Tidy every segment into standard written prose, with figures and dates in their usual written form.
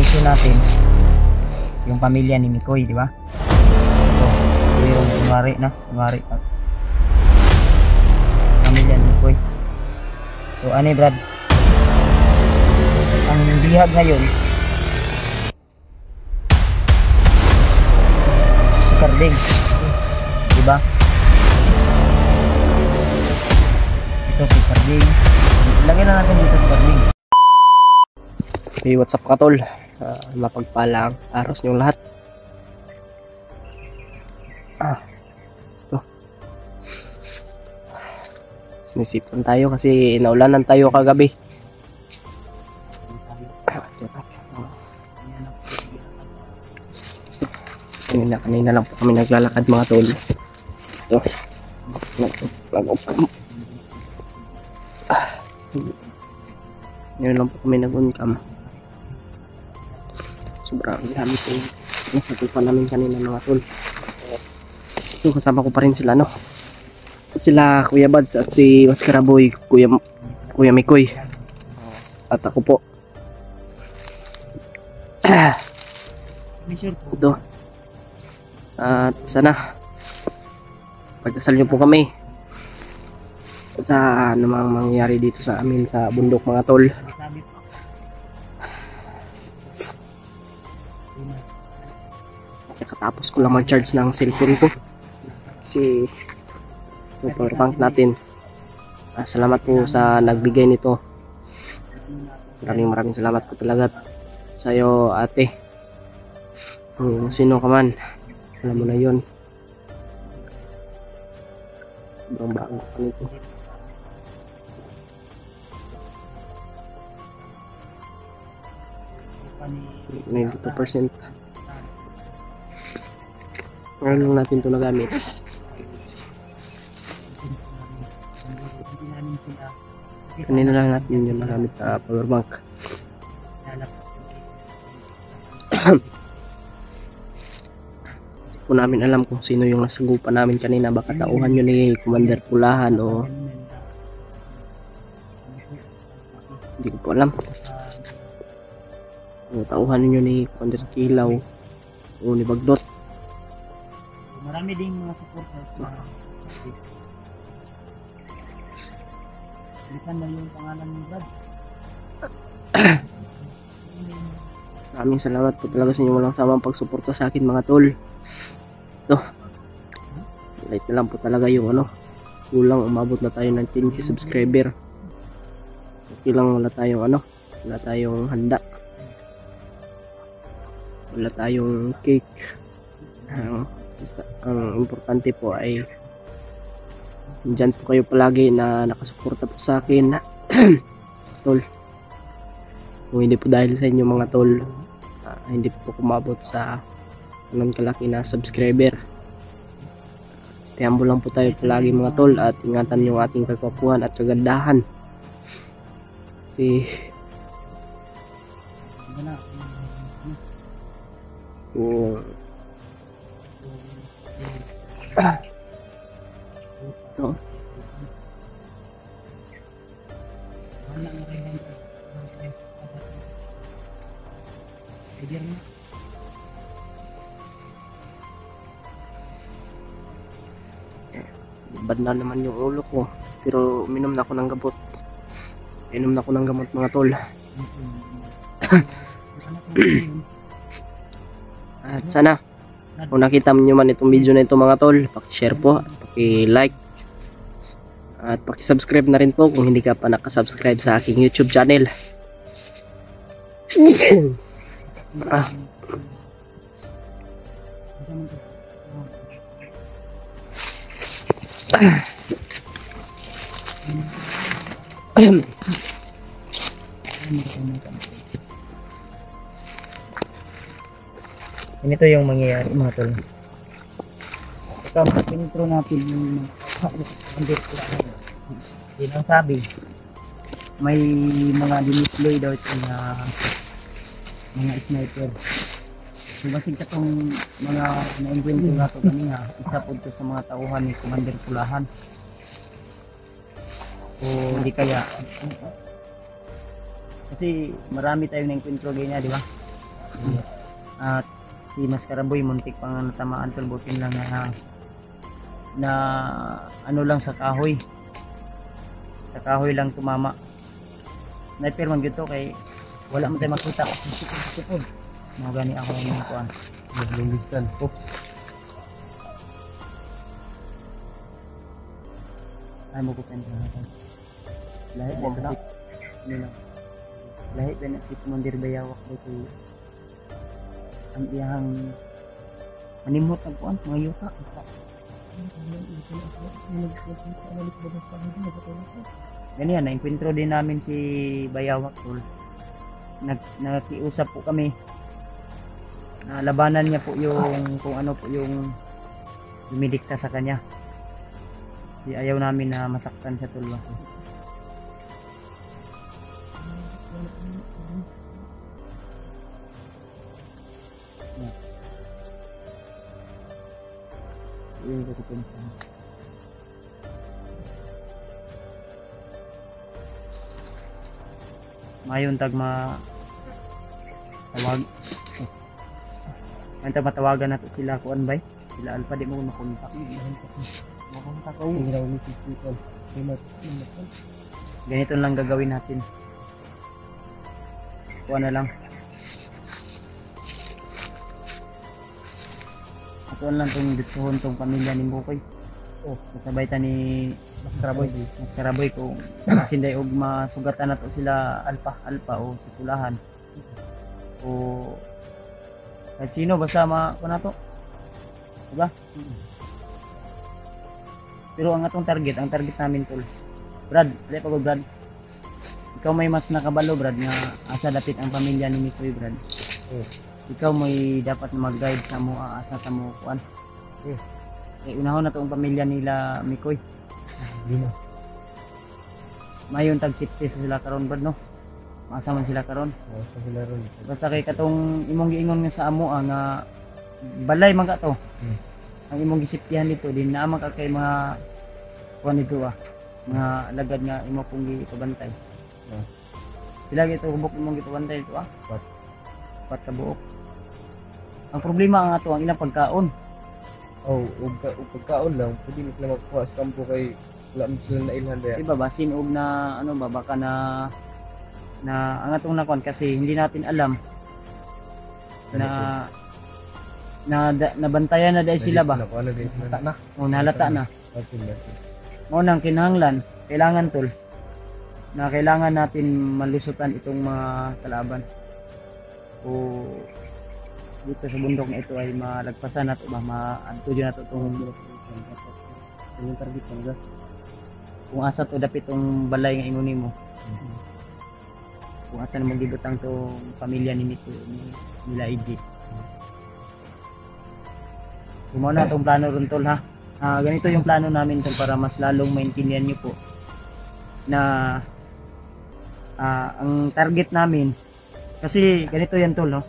mission natin yung pamilya ni Mikoy, di ba? So yung kunwari pamilya ni Mikoy. So ano Brad, ang bihag ngayon si Carding, di ba? Ito si Carding, lagyan na natin dito si Carding. Hey, what's up katol? Mapagpalang araw sa inyong lahat. Ito. Sinisipan tayo kasi naulanan tayo kagabi. Kanina lang po kami naglalakad mga tol. Ito. Ngayon lang po kami nag-uncam. Sobrang dami po nasagupan namin kanina mga tol. Ito, kasama ko pa rin sila, no? Sila Kuya Bad at si Maskaraboy, Kuya Mikoy. At ako po. Ito. At sana pagdasal niyo po kami sa namang mangyayari dito sa amin sa bundok mga tol. Katapos ko lang mag-charge ng cellphone ko kasi yung power bank natin. Salamat po sa nagbigay nito. Maraming salamat po talaga sa iyo ate. Kung sino ka man, alam mo na yun. Sobrang bago pa nito. May 2%. Ngayon lang natin ito nagamit. Kanina lang natin yung nagamit na power bank. Hindi po namin alam kung sino yung nasagupan namin kanina. Baka tauhan nyo ni Commander Pulahan o hindi ko po alam. Tauhan ninyo ni Commander Kilaw o ni Bagdot. Marami ding mga supporters na bilisan na yung pangalan ni Brad. Maraming salamat po talaga sa inyo walang samang pagsuporta sa akin mga tol. Ito, light na lang po talaga yung kulang umabot na tayo ng 10k subscriber. Okay lang, wala tayong handa, wala tayong cake. Ang importante po ay dyan po kayo palagi na nakasuporta po sa akin tol. Kung hindi po dahil sa inyo mga tol, hindi po kumabot sa anong kalaki na subscriber. Stayambo lang po tayo palagi mga tol at ingatan yung ating kagwapuhan at kagandahan. Kasi ito. Bad na naman yung ulo ko, pero uminom na ako ng gamot. Mga tol. At sana kung nakita nyo man itong video na ito mga tol, paki-share po at paki-like at paki-subscribe na rin po kung hindi ka pa nakasubscribe sa aking YouTube channel. Ganito yung mangyayari mga tol. Ito, intro natin yung hindi nang sabi may mga diniploy daw ito na mga sniper. So basig katong mga na-encuentro na ito kanina, isa po ito sa mga tauhan ni Commander Pulahan o hindi kaya kasi marami tayong na-encuentro ganyan, di ba? At si Maskaraboy muntik pang natamaan tol, butin lang na ano lang sa kahoy. Sa kahoy lang tumama. Sniper man gyud to kay wala mo tayo makita kasi sipod. Mga gani ako ng kuan. Long distance. Oops. Ay mo ko penta natin. Lahi ba kasi nila. Lahi ba na si Commander Bayawak dito. Ang iyang manimot ang kuan mga yuta. Ganyan, na-encuentro din namin si Bayawak tol. Nakiusap po kami. Labanan niya po yung kung ano po yung dumidikta sa kanya. Kasi ayaw namin na masaktan sa tol. Yun ko pinsan. Mayon tag tawag. Anta matawagan nato sila kuan bay. Sila Alpha di mo makontak. Makontak ko. Hindi raw ni Sipol. Ganito lang gagawin natin. Kuan na lang. Atuan lang tong dituhon tong pamilya ni Bukoy. Oh, kasabay ta ni Maskaraboy kung sinday og masugatan nato sila Alpha o si Pulahan. O kahit sino basta ko na to. Diba? Pero ang target namin tol. Brad, dali pa Brad. Ikaw may mas nakabalo Brad nga asa dapit ang pamilya ni Mikoy Brad. Ikaw may dapat mag-guide sa mo asa ta mo kuan. Unahon na to ang pamilya nila Mikoy. Dino. Mayon tag safety sila karon Brad no. Maasa man sila karon. Sa sila ron. Basta kay katong imong giingon nga sa amo nga balay man ka to. Ang imong gisiptihan dito din na man ka kay mga kuan dito mga alagad nga imo pong gipabantay. Sila gito kubok imong gipabantay dito Pat ka buok. Ang problema ang ato ang ilang pagkaon. Oh, ug pagkaon lang, pwede na sila magkuha sa kampo kay wala man sila nailhan daya. Diba basin og na ano ba baka na ang atong nakon kasi hindi natin alam na nabantayan na dahil sila ba? Ano din sila na? O nalata na. Okay. Mo nang kinahanglan, kailangan tol na kailangan natin malusutan itong mga kalaban. O dito sa bundok na ito ay malagpasan nato ba maantudyo nato itong target talaga. Kung asa to dapit itong balay nga ingon nimo. Kung asa na magibutang itong pamilya ni nila Iggy. Kung na itong plano ron tol ha. Ganito yung plano namin tol para mas lalong maintindihan nyo po na ang target namin kasi ganito yan tol no.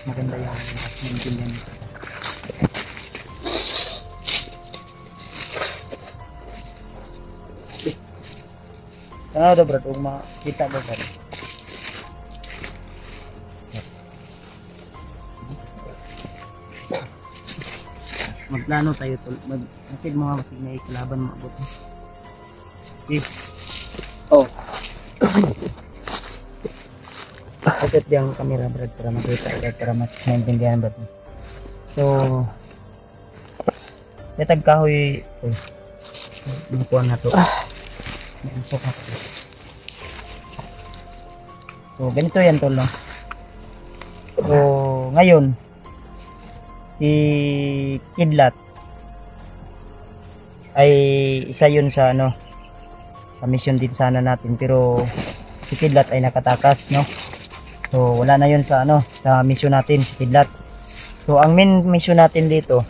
Maganda yung mas maintindihan nyo. Ano daw brad, kung makita daw brad. Magplano tayo tol. Masig mo masig na ikalaban mo abot. Okay. Oh. Akit yung camera brad para makita brad para mas maintindihan brad. So netag kahoy makuha na to. So ganito yan tol no. So ngayon si Kidlat ay isa yun sa sa mission din sana natin pero si Kidlat ay nakatakas no. So wala na yun sa sa mission natin si Kidlat. So ang main mission natin dito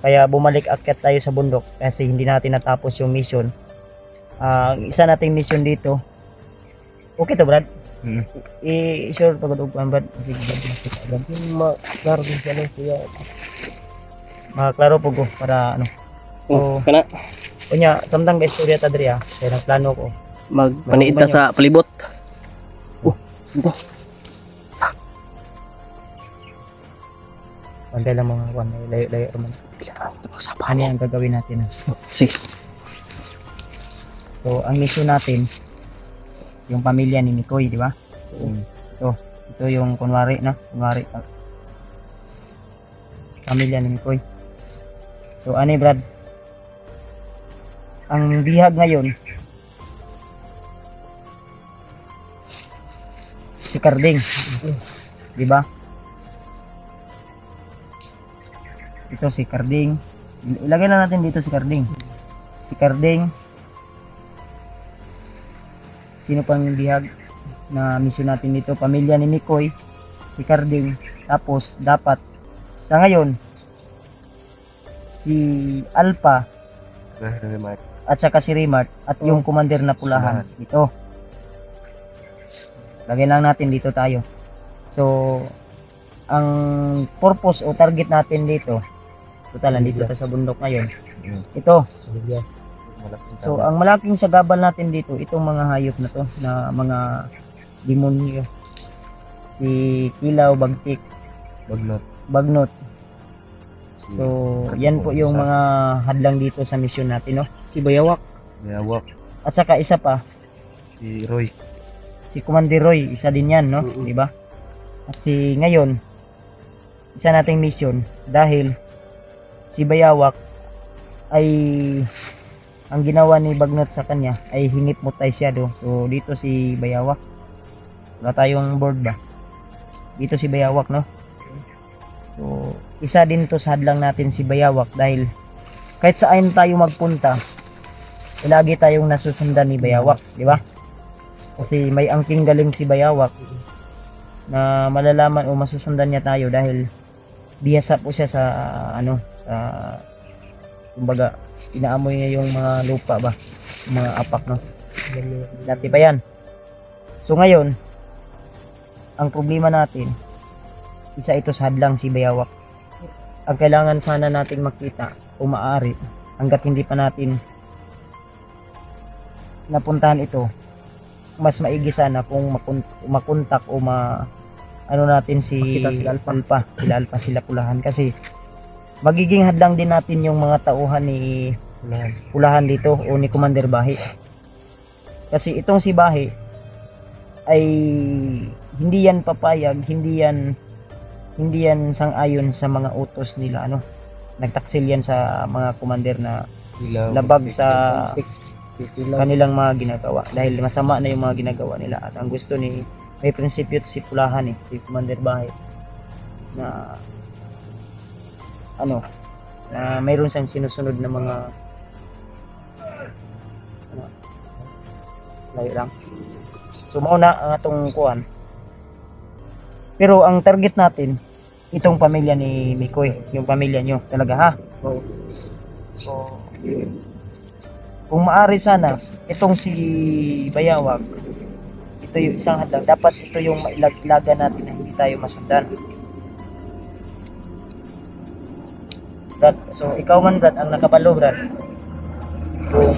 kaya bumalik akyat tayo sa bundok kasi hindi natin natapos yung mission. Isa nating mission dito. Okay to Brad? I-sure pagod og Brad. Sige Brad. Klaro din siya kuya. Makaklaro po ko para So, kana. Kunya, samtang ba istorya ta diri kaya nagplano ko. Magpaniid ta sa palibot. Oh, ito. Pantay lang mga kwan, layo-layo naman. Ito magsapa. Ano ang gagawin natin? Sige. So, ang mission natin, yung pamilya ni Mikoy, di ba? Ito yung kunwari pamilya ni Mikoy. So, ano Brad? Ang bihag ngayon, si Carding, di ba? Ito si Carding. Ilagay lang natin dito si Carding. Si Carding. Sino pang bihag na mission natin dito? Pamilya ni Mikoy, si Carding. Tapos dapat sa ngayon si Alpha at saka si Remart at yung commander na pulahan. Ito. Lagay lang natin dito tayo. So ang purpose o target natin dito, total nandito sa bundok ngayon. Ito. So ang malaking sagabal natin dito, itong mga hayop na to, na mga demonyo. Si Kilaw, Bagtik, Bagnot. So yan po yung mga hadlang dito sa mission natin, no. Si Bayawak. At saka isa pa, Si Roy. si Commander Roy, isa din yan, no, di ba? Kasi ngayon, isa nating mission dahil si Bayawak ay ang ginawa ni Bagnot sa kanya ay hinipnotize So dito si Bayawak. Wala tayong board ba? Dito si Bayawak, no? So isa din to sa hadlang natin si Bayawak dahil kahit saan tayo magpunta, lagi tayong nasusundan ni Bayawak, di ba? Kasi may angking galing si Bayawak na malalaman o masusundan niya tayo dahil bihasa po siya sa kumbaga inaamoy niya yung mga lupa ba, yung mga apak, no. Dati pa yan. So ngayon ang problema natin, isa ito sa hadlang si Bayawak. Ang kailangan sana nating makita o maaari hanggat hindi pa natin napuntahan ito, mas maigi sana kung makontak o ano natin si Alpha, sila Pulahan, kasi magiging hadlang din natin yung mga tauhan ni Pulahan dito o ni Commander Bahi. Kasi itong si Bahi ay hindi yan papayag, hindi yan sang-ayon sa mga utos nila, nagtaksil yan sa mga commander na labag sa kanilang mga ginagawa dahil masama na yung mga ginagawa nila. At ang gusto ni, may prinsipyo si Pulahan, si Commander Bahay, na mayroon siyang sinusunod na mga layo lang. So mauna ang atong kuan, pero ang target natin itong pamilya ni Mikoy, yung pamilya nyo talaga, ha? So kung maaari sana itong si Bayawak, ito yung isang hadlang, dapat ito yung mailaga natin na hindi tayo masundan. Brad, so ikaw man Brad ang nakapalo, Brad. Kung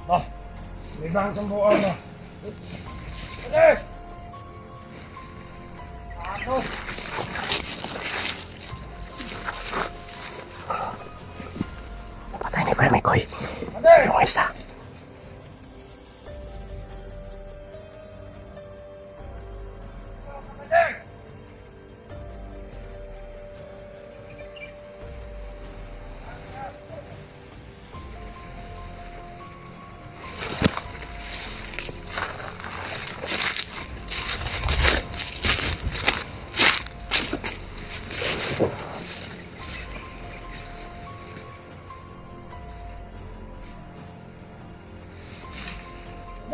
Libang sembuhan na. Ade! Ako! Patay ni Kuya Mikoy. Ade! Yung isa. Ade!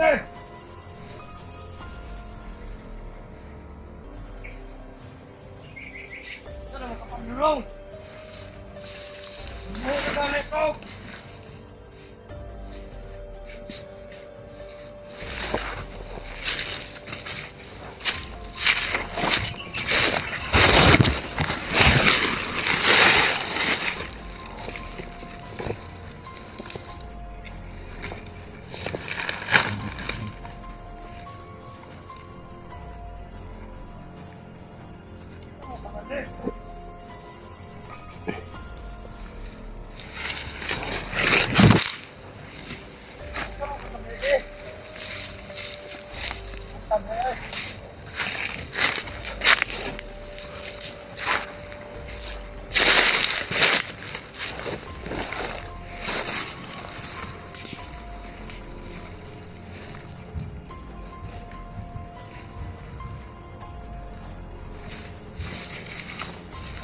Ade! Ito na makapagulong! Bumuha ka na ito!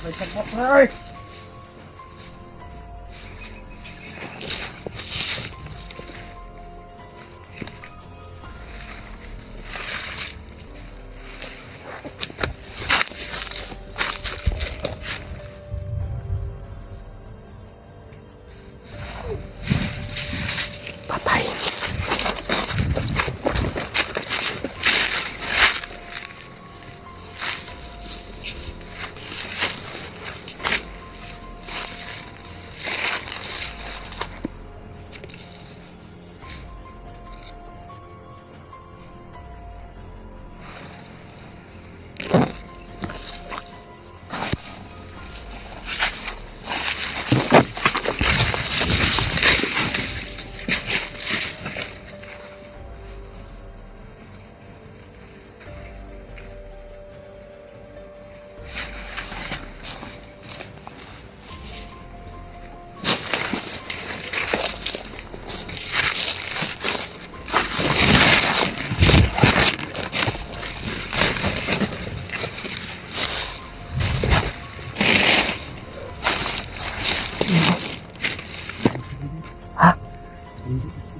May sakot na ay! Patay.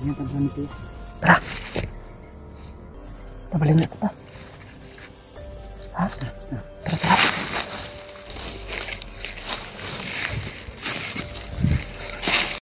Ingatan kami please. Tara. Tabalin na kita. Ha?